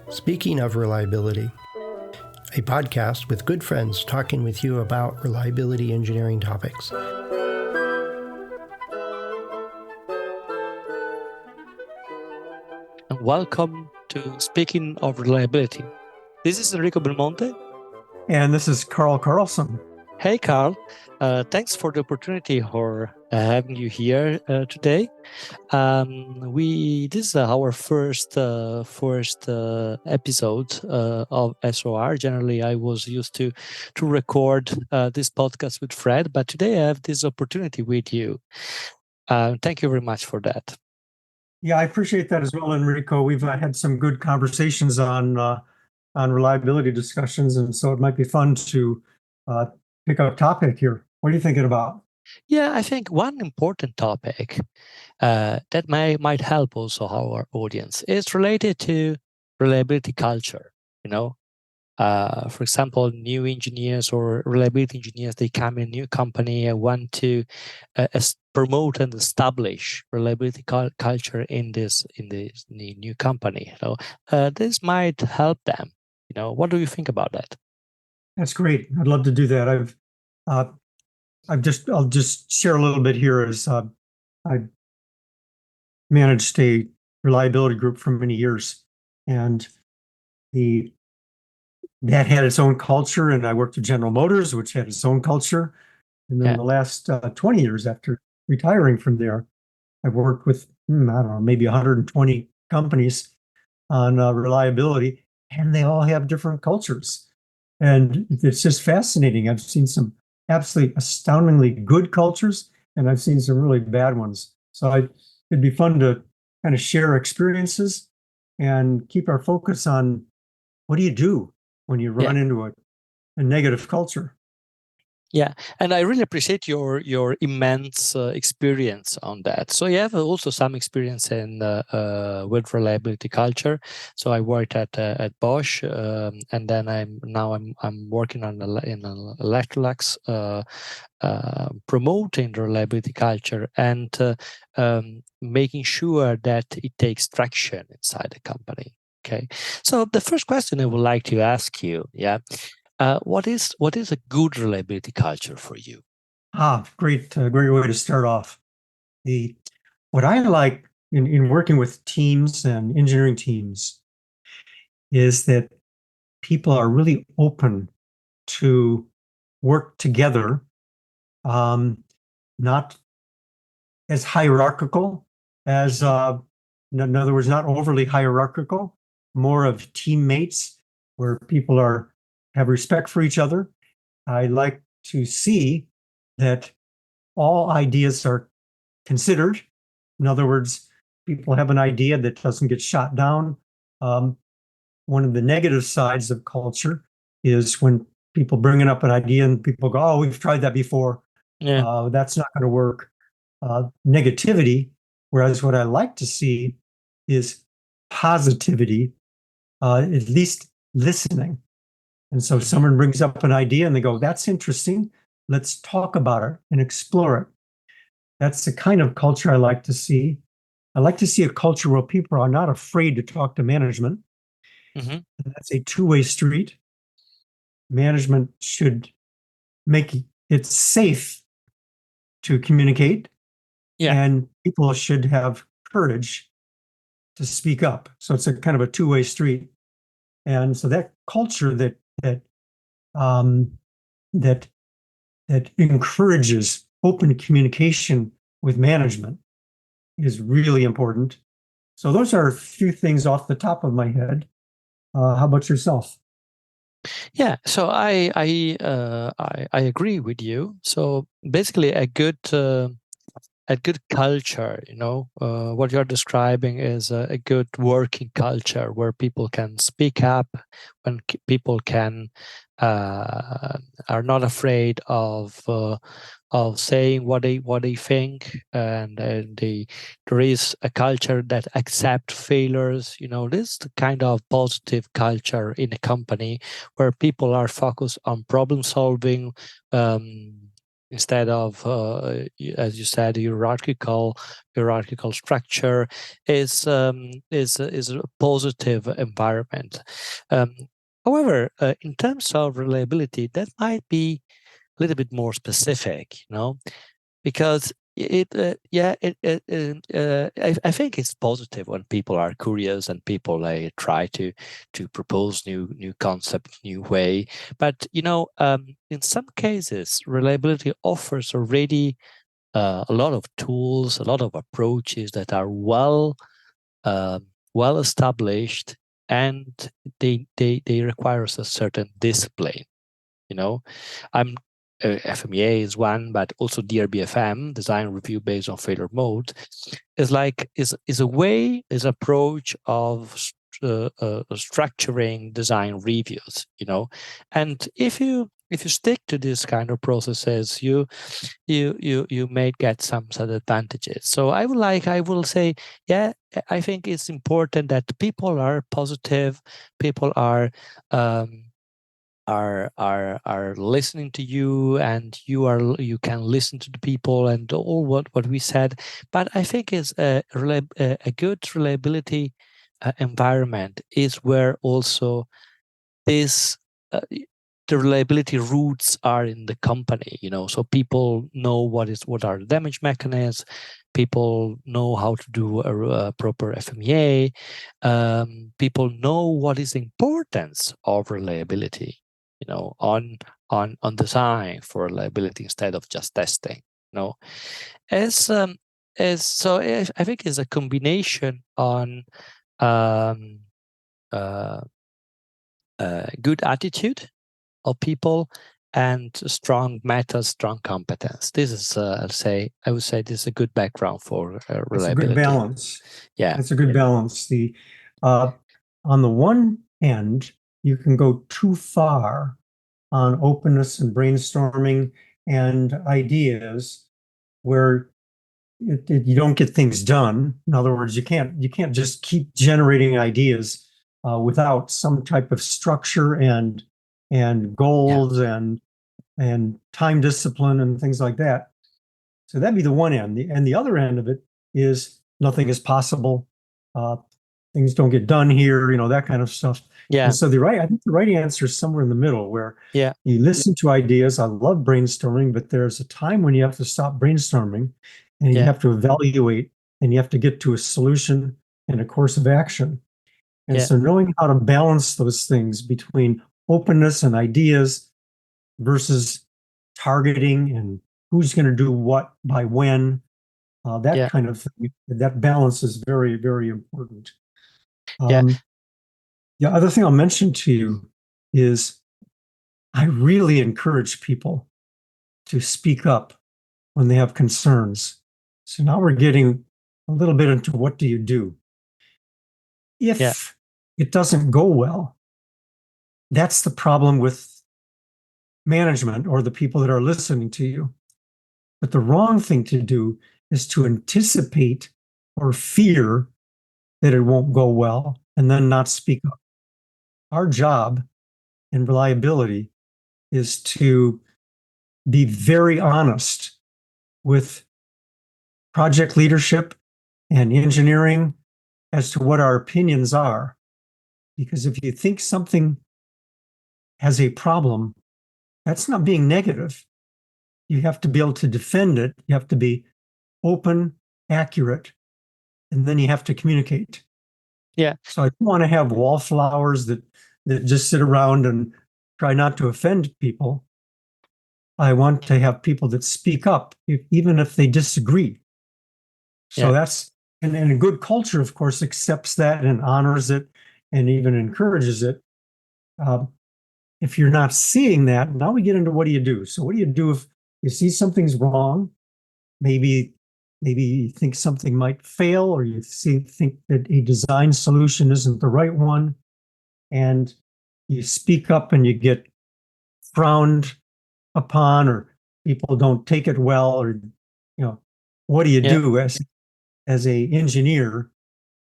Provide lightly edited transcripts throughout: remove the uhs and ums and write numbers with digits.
Speaking of reliability, a podcast with good friends talking with you about reliability engineering topics. And welcome to Speaking of Reliability. This is Enrico Belmonte. And this is Carl Carlson. Hey, Carl. Thanks for the opportunity for having you here today. This is our first episode of SOR. Generally, I was used to record this podcast with Fred, but today I have this opportunity with you. Thank you very much for that. Yeah, I appreciate that as well, Enrico. We've had some good conversations on reliability discussions, and so it might be fun to pick up a topic here. What are you thinking about? Yeah, I think one important topic that might help also our audience is related to reliability culture. For example, new engineers or reliability engineers, they come in a new company and want to promote and establish reliability culture in the new company. This might help them. What do you think about that? That's great. I'd love to do that. I'll just share a little bit here as I managed a reliability group for many years, and that had its own culture, and I worked at General Motors, which had its own culture. And then the last 20 years after retiring from there, I've worked with, I don't know, maybe 120 companies on reliability, and they all have different cultures. And it's just fascinating. I've seen some absolutely astoundingly good cultures, and I've seen some really bad ones. So it'd be fun to kind of share experiences and keep our focus on what do you do when you run into a negative culture. Yeah, and I really appreciate your immense experience on that. So you have also some experience in with reliability culture. So I worked at Bosch, and then I'm working in Electrolux, promoting the reliability culture and making sure that it takes traction inside the company. Okay, so the first question I would like to ask you, what is a good reliability culture for you? Great way to start off. What I like in working with teams and engineering teams is that people are really open to work together, not as hierarchical as, in other words, not overly hierarchical, more of teammates where people have respect for each other. I like to see that all ideas are considered. In other words, people have an idea that doesn't get shot down. One of the negative sides of culture is when people bringing up an idea and people go, "Oh, we've tried that before. That's not going to work." Negativity. Whereas what I like to see is positivity, at least listening. And so someone brings up an idea and they go, "That's interesting. Let's talk about it and explore it." That's the kind of culture I like to see. I like to see a culture where people are not afraid to talk to management. And that's a two-way street. Management should make it safe to communicate, and people should have courage to speak up. So it's a kind of a two-way street. And so that culture that encourages open communication with management is really important. So those are a few things off the top of my head. How about yourself? Yeah, so I agree with you. So basically, a good culture, what you're describing is a good working culture where people can speak up, when people are not afraid of saying what they think, and there is a culture that accepts failures. This is the kind of positive culture in a company where people are focused on problem solving, instead of, as you said, hierarchical structure is a positive environment. However, in terms of reliability, that might be a little bit more specific, because I think it's positive when people are curious and people try to propose new concept, new way. But in some cases, reliability offers already a lot of tools, a lot of approaches that are well established, and they require a certain discipline. I'm FMEA is one, but also DRBFM, design review based on failure mode, is a way, is approach of structuring design reviews. And if you stick to this kind of processes, you may get some advantages. So I will say, yeah, I think it's important that people are positive, people are listening to you, and you can listen to the people and all what we said. But I think it's a good reliability environment is where also this the reliability roots are in the company, so people know what are the damage mechanisms, people know how to do a proper FMEA, people know what is the importance of reliability, on design for reliability instead of just testing. As so I think it's a combination on good attitude of people and strong methods, strong competence. This is, I would say, this is a good background for reliability. It's a good balance. Yeah, it's a good balance. On the one hand, you can go too far on openness and brainstorming and ideas where you don't get things done. In other words, you can't just keep generating ideas without some type of structure and goals and time discipline and things like that. So that'd be the one end. And the other end of it is nothing is possible. Things don't get done here, that kind of stuff. Yeah. And so I think the right answer is somewhere in the middle, where you listen to ideas. I love brainstorming, but there's a time when you have to stop brainstorming and you have to evaluate, and you have to get to a solution and a course of action. And so knowing how to balance those things between openness and ideas versus targeting and who's going to do what by when, that kind of thing, that balance is very, very important. The other thing I'll mention to you is I really encourage people to speak up when they have concerns. So now we're getting a little bit into what do you do? If it doesn't go well, that's the problem with management or the people that are listening to you. But the wrong thing to do is to anticipate or fear that it won't go well and then not speak up. Our job in reliability is to be very honest with project leadership and engineering as to what our opinions are. Because if you think something has a problem, that's not being negative. You have to be able to defend it. You have to be open, accurate, and then you have to communicate. Yeah. So I don't want to have wallflowers that just sit around and try not to offend people. I want to have people that speak up, even if they disagree. So that's, and a good culture, of course, accepts that and honors it and even encourages it. If you're not seeing that, now we get into what do you do? So what do you do if you see something's wrong? Maybe you think something might fail, or you think that a design solution isn't the right one, and you speak up and you get frowned upon, or people don't take it well, or what do you do as a engineer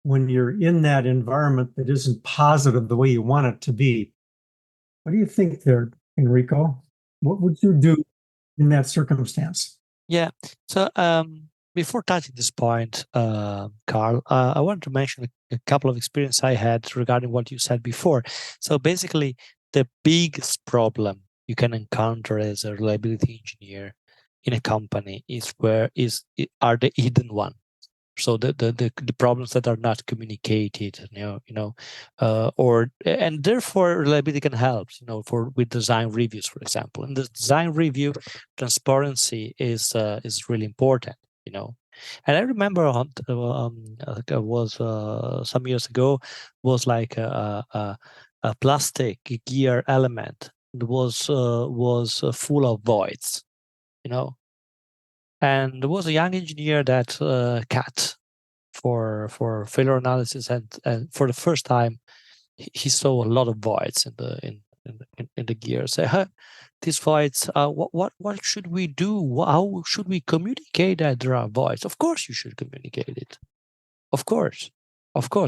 when you're in that environment that isn't positive the way you want it to be? What do you think there, Enrico? What would you do in that circumstance. Yeah. So before touching this point, Carl, I want to mention a couple of experiences I had regarding what you said before. So basically, the biggest problem you can encounter as a reliability engineer in a company are the hidden one. So the problems that are not communicated, and therefore reliability can help, with design reviews, for example. In the design review, transparency is really important, And I remember was some years ago was like a plastic gear element was full of voids, And there was a young engineer that cut for failure analysis, and for the first time, he saw a lot of voids in the gear. Say, these voids. What should we do? How should we communicate that there are voids? Of course, you should communicate it. Of course,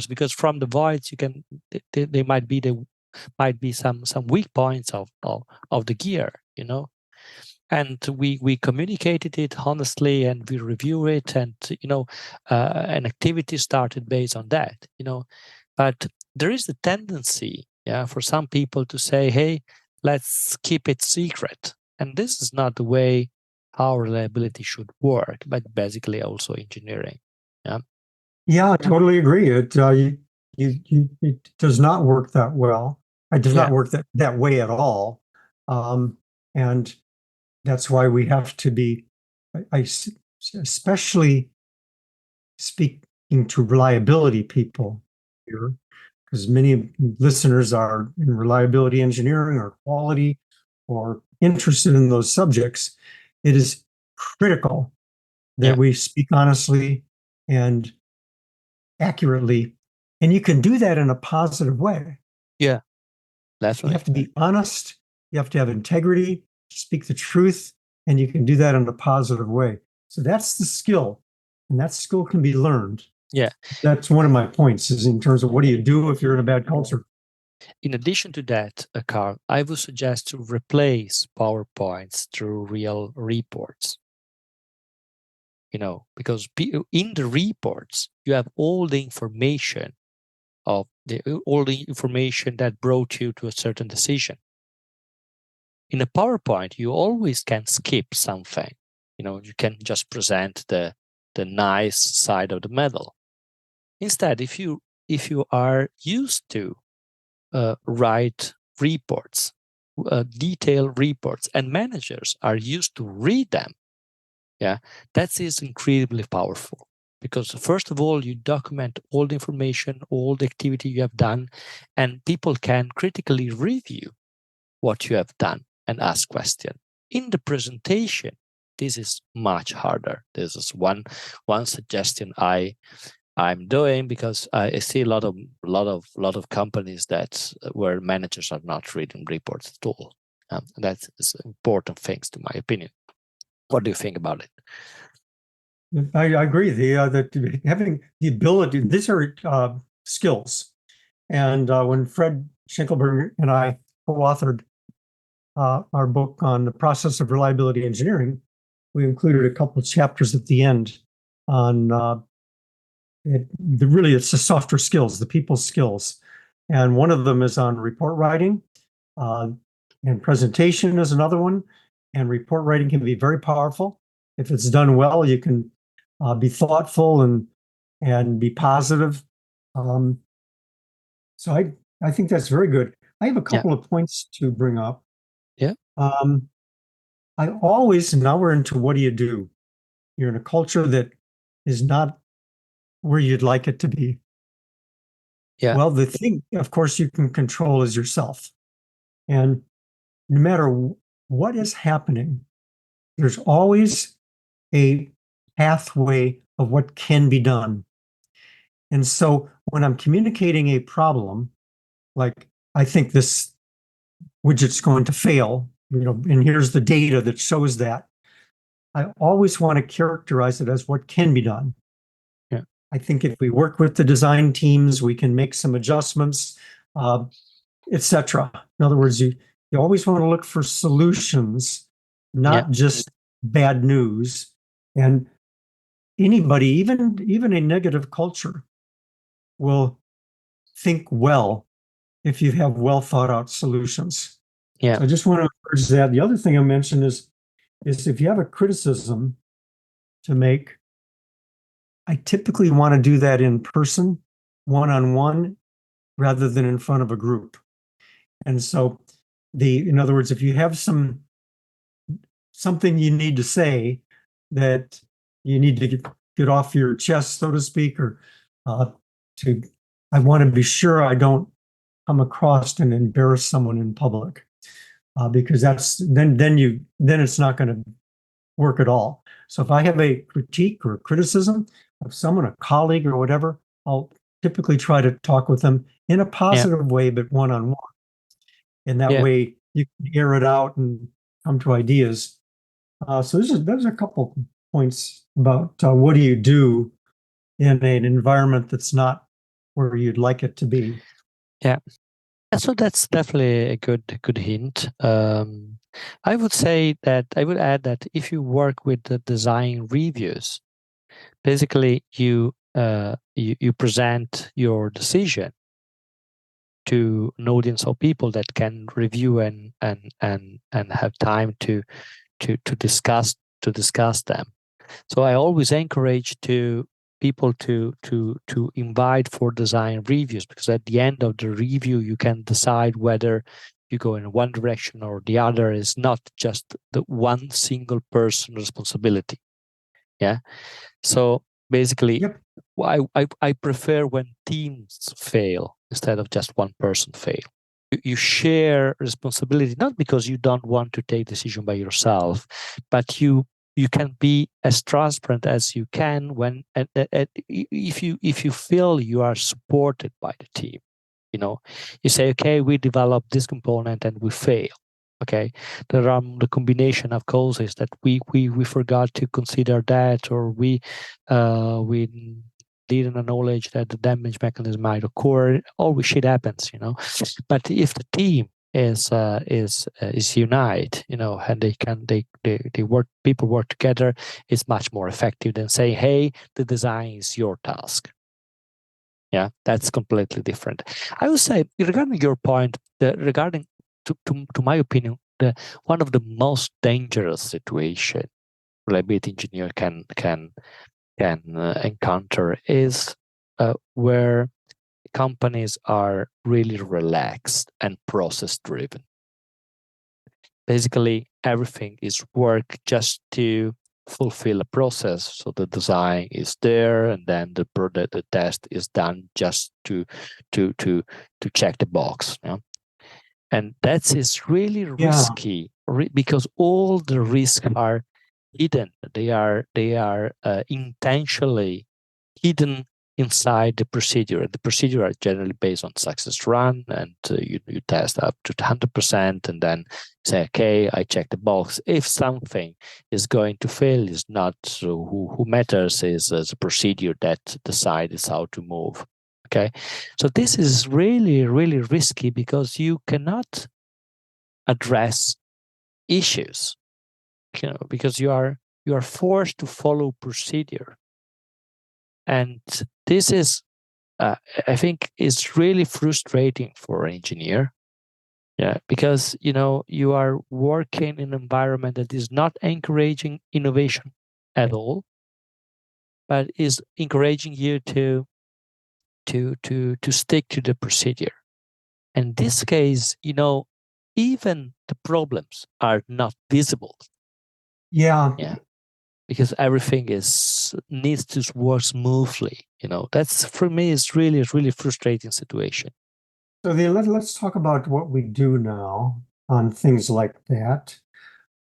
because from the voids you can they might be some weak points of the gear, And we communicated it honestly, and we review it, and an activity started based on that, But there is a tendency, for some people to say, "Hey, let's keep it secret," and this is not the way how reliability should work, but basically also engineering. Yeah, I totally agree. It does not work that well. It does not work that way at all, and that's why we have to be, especially speaking to reliability people here, because many listeners are in reliability engineering or quality or interested in those subjects. It is critical that we speak honestly and accurately, and you can do that in a positive way. Yeah, definitely. You have to be honest. You have to have integrity, speak the truth, and you can do that in a positive way. So that's the skill, and that skill can be learned. Yeah. That's one of my points, is in terms of what do you do if you're in a bad culture? In addition to that, Carl, I would suggest to replace PowerPoints through real reports. Because in the reports, you have all the information that brought you to a certain decision. In a PowerPoint, you always can skip something. You can just present the nice side of the medal. Instead, if you are used to write reports, detailed reports, and managers are used to read them, that is incredibly powerful. Because first of all, you document all the information, all the activity you have done, and people can critically review what you have done and ask questions. In the presentation, this is much harder. This is one suggestion I'm doing, because I see a lot of companies where managers are not reading reports at all. That's important things, to my opinion. What do you think about it? I agree. That having the ability, these are skills. And when Fred Schenkelberger and I co-authored our book on the process of reliability engineering, we included a couple of chapters at the end on it's the softer skills, the people skills. And one of them is on report writing, and presentation is another one. And report writing can be very powerful. If it's done well, you can be thoughtful and be positive. So I think that's very good. I have a couple of points to bring up. Yeah. I always, now we're into what do you do? You're in a culture that is not where you'd like it to be. Yeah. Well, the thing, of course, you can control is yourself. And no matter what is happening, there's always a pathway of what can be done. And so when I'm communicating a problem, like I think this widget's going to fail, and here's the data that shows that, I always want to characterize it as what can be done. Yeah. I think if we work with the design teams, we can make some adjustments, etc. In other words, you always want to look for solutions not just bad news. And anybody, even a negative culture, will think well if you have well thought out solutions. Yeah. So I just want to encourage that. The other thing I mentioned is if you have a criticism to make, I typically want to do that in person, one-on-one, rather than in front of a group. And so in other words, if you have something you need to say that you need to get off your chest, so to speak, or I want to be sure I don't come across and embarrass someone in public, because then it's not going to work at all. So if I have a critique or criticism of someone, a colleague or whatever, I'll typically try to talk with them in a positive way, but one-on-one. And that way you can air it out and come to ideas. So there's a couple points about what do you do in an environment that's not where you'd like it to be. Yeah. So that's definitely a good hint. I would say that I would add that if you work with the design reviews, basically you present your decision to an audience of people that can review and have time to discuss them. So I always encourage people to invite for design reviews, because at the end of the review you can decide whether you go in one direction or the other. Is not just the one single person responsibility. Yeah. So basically, I prefer when teams fail instead of just one person fail. You share responsibility, not because you don't want to take decision by yourself, but you can be as transparent as you can when if you feel you are supported by the team. You say, okay, we developed this component and we fail. Okay, there are the combination of causes that we forgot to consider that, or we didn't acknowledge that the damage mechanism might occur. Always shit happens, But if the team is unite, and they work, people work together, it's much more effective than saying, hey, the design is your task. Yeah, that's completely different. I would say, regarding your point, regarding to my opinion, one of the most dangerous situation reliability engineer can encounter is where companies are really relaxed and process driven. Basically, everything is work just to fulfill a process. So the design is there, and then the test is done just to check the box. And that is really risky, because all the risks are hidden. They are intentionally hidden inside the procedure. The procedure are generally based on success run, and you test up to 100%, and then say, okay, I check the box. If something is going to fail, is not who matters is the procedure that decides how to move. Okay, so this is really, really risky, because you cannot address issues, because you are forced to follow procedure. And this is, I think, is really frustrating for an engineer. Yeah, because you are working in an environment that is not encouraging innovation at all, but is encouraging you to stick to the procedure. In this case, even the problems are not visible. Yeah. Because everything needs to work smoothly. That's, for me, is really a really frustrating situation. So let's talk about what we do now on things like that.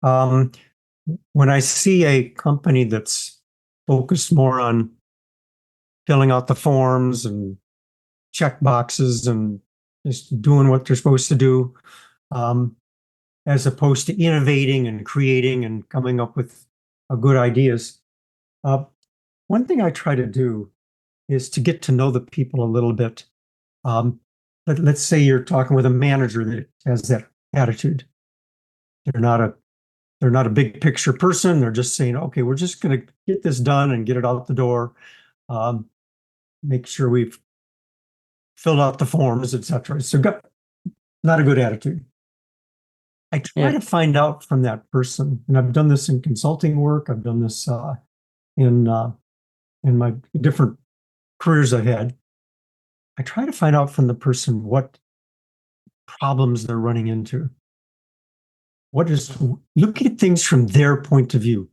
When I see a company that's focused more on filling out the forms and checkboxes and just doing what they're supposed to do, as opposed to innovating and creating and coming up with good ideas. One thing I try to do is to get to know the people a little bit. Let's say you're talking with a manager that has that attitude. They're They're not a big picture person. They're just saying, okay, we're just going to get this done and get it out the door. Make sure we've filled out the forms, etc. So not a good attitude. I try to find out from that person, and I've done this in consulting work. I've done this in my different careers I had. I try to find out from the person what problems they're running into. Look at things from their point of view.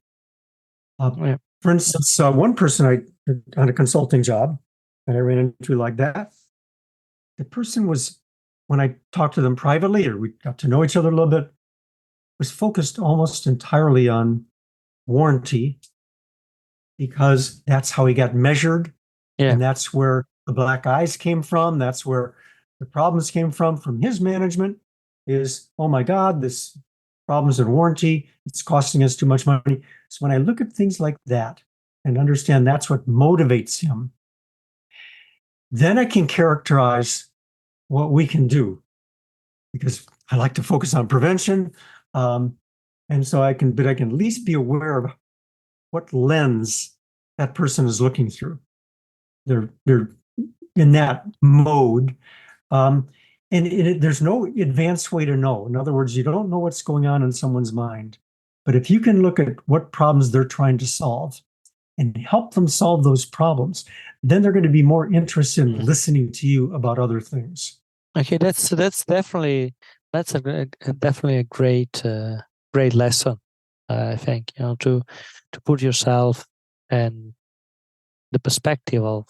For instance, one person on a consulting job that I ran into like that, the person was, when I talked to them privately, or we got to know each other a little bit, was focused almost entirely on warranty because that's how he got measured. Yeah. And that's where the black eyes came from. That's where the problems came from his management is, oh my God, this problems in warranty, it's costing us too much money. So when I look at things like that and understand that's what motivates him, then I can characterize what we can do, because I like to focus on prevention. And so I can at least be aware of what lens that person is looking through. They're in that mode. And there's no advanced way to know. In other words, you don't know what's going on in someone's mind. But if you can look at what problems they're trying to solve and help them solve those problems, then they're going to be more interested in listening to you about other things. Okay, that's definitely a great lesson. I think, to put yourself in the perspective of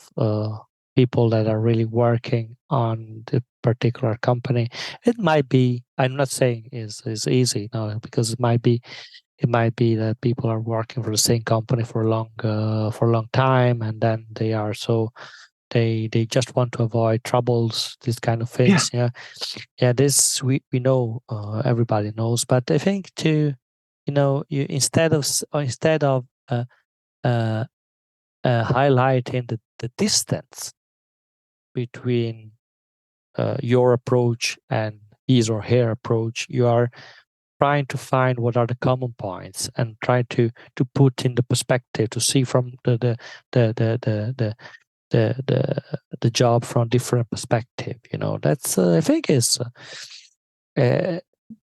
people that are really working on the particular company. It might be, I'm not saying is easy, no, because it might be that people are working for the same company for a long time, and then they are they just want to avoid troubles, these kind of things. Yeah. This we know, everybody knows. But I think you instead of highlighting the distance between your approach and his or her approach, you are trying to find what are the common points and try to put in the perspective, to see from the job from different perspective. That's I think is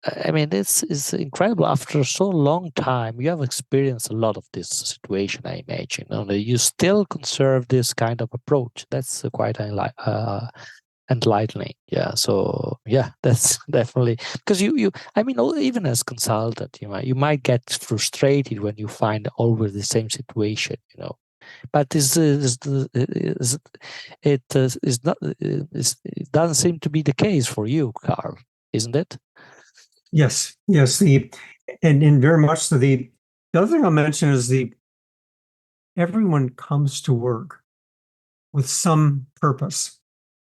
I mean, this is incredible. After so long time, you have experienced a lot of this situation, I imagine. You still conserve this kind of approach. That's quite enlightening. Yeah. So yeah, that's definitely, because I mean, even as consultant, you might get frustrated when you find always the same situation. But it doesn't seem to be the case for you, Carl, isn't it? Yes. And very much so. The other thing I'll mention is everyone comes to work with some purpose.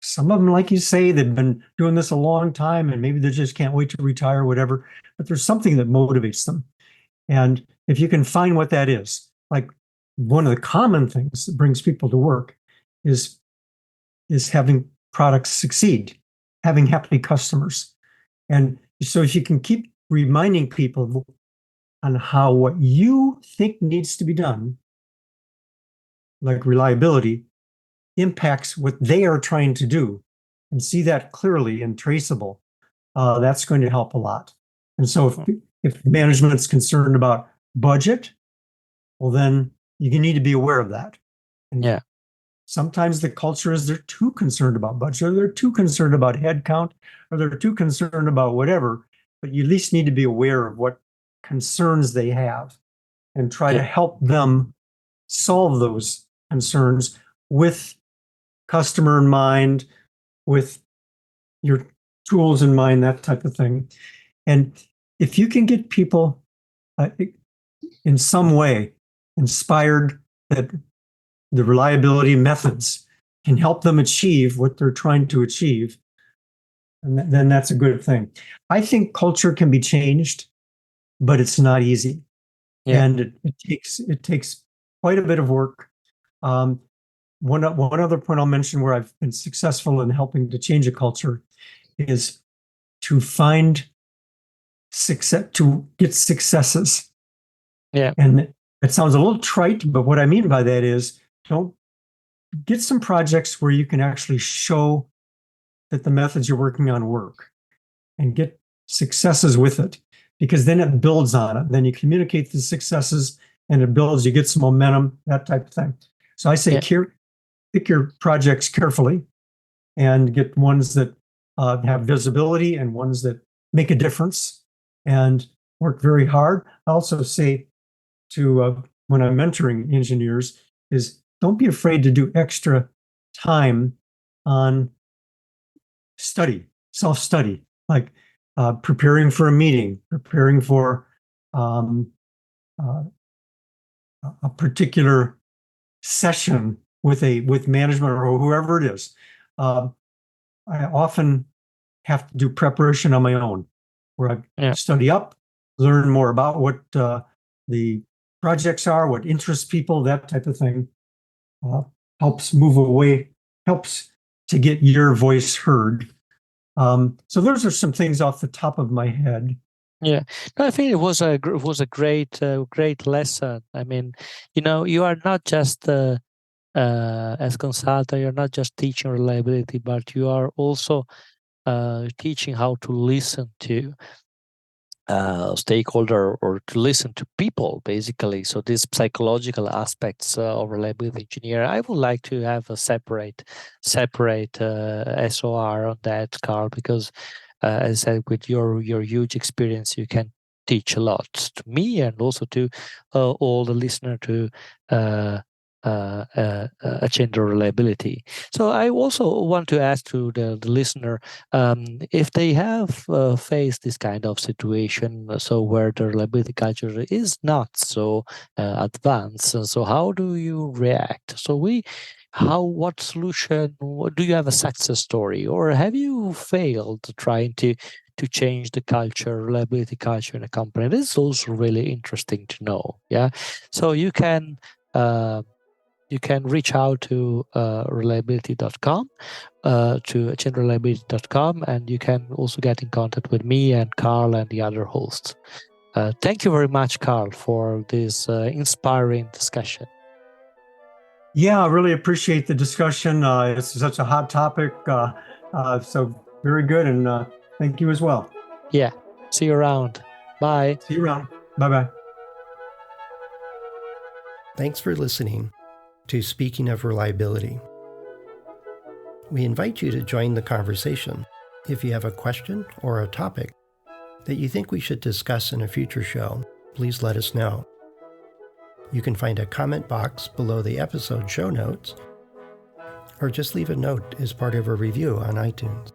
Some of them, like you say, they've been doing this a long time and maybe they just can't wait to retire, whatever, but there's something that motivates them. And if you can find what that is, like one of the common things that brings people to work is having products succeed, having happy customers. And so if you can keep reminding people on how what you think needs to be done, like reliability, impacts what they are trying to do, and see that clearly and traceable, that's going to help a lot. And so if management's concerned about budget, well, then you need to be aware of that. And yeah. Sometimes the culture is they're too concerned about budget, or they're too concerned about headcount, or they're too concerned about whatever, but you at least need to be aware of what concerns they have and try to help them solve those concerns with customer in mind, with your tools in mind, that type of thing. And if you can get people in some way inspired that the reliability methods can help them achieve what they're trying to achieve, and then that's a good thing. I think culture can be changed, but it's not easy. Yeah. And it takes quite a bit of work. One other point I'll mention where I've been successful in helping to change a culture is to find get successes. Yeah. And it sounds a little trite, but what I mean by that is don't get some projects where you can actually show that the methods you're working on work and get successes with it, because then it builds on it. Then you communicate the successes and it builds, you get some momentum, that type of thing. So I say pick your projects carefully and get ones that have visibility and ones that make a difference and work very hard. I also say to when I'm mentoring engineers is don't be afraid to do extra time on study, self-study, like preparing for a meeting, preparing for a particular session with management or whoever it is. I often have to do preparation on my own, where I study up, learn more about what the projects are, what interests people, that type of thing. Helps to get your voice heard. So those are some things off the top of my head. Yeah, no, I think it was a great lesson. I mean, you are not just as consultant, you're not just teaching reliability, but you are also teaching how to listen to stakeholder or to listen to people, basically. So these psychological aspects of reliability engineer, I would like to have a separate SOR on that, Carl, because as I said, with your huge experience, you can teach a lot to me and also to all the listener to agenda reliability. So I also want to ask to the listener if they have faced this kind of situation, so where the reliability culture is not so advanced. So how do you react? So what solution? Do you have a success story, or have you failed trying to change the culture, reliability culture in a company? This is also really interesting to know. Yeah, so you can reach out to reliability.com, to agendareliability.com, and you can also get in contact with me and Carl and the other hosts. Thank you very much, Carl, for this inspiring discussion. Yeah, I really appreciate the discussion. It's such a hot topic. So very good. And thank you as well. Yeah. See you around. Bye. See you around. Bye-bye. Thanks for listening to Speaking of Reliability. We invite you to join the conversation. If you have a question or a topic that you think we should discuss in a future show, please let us know. You can find a comment box below the episode show notes, or just leave a note as part of a review on iTunes.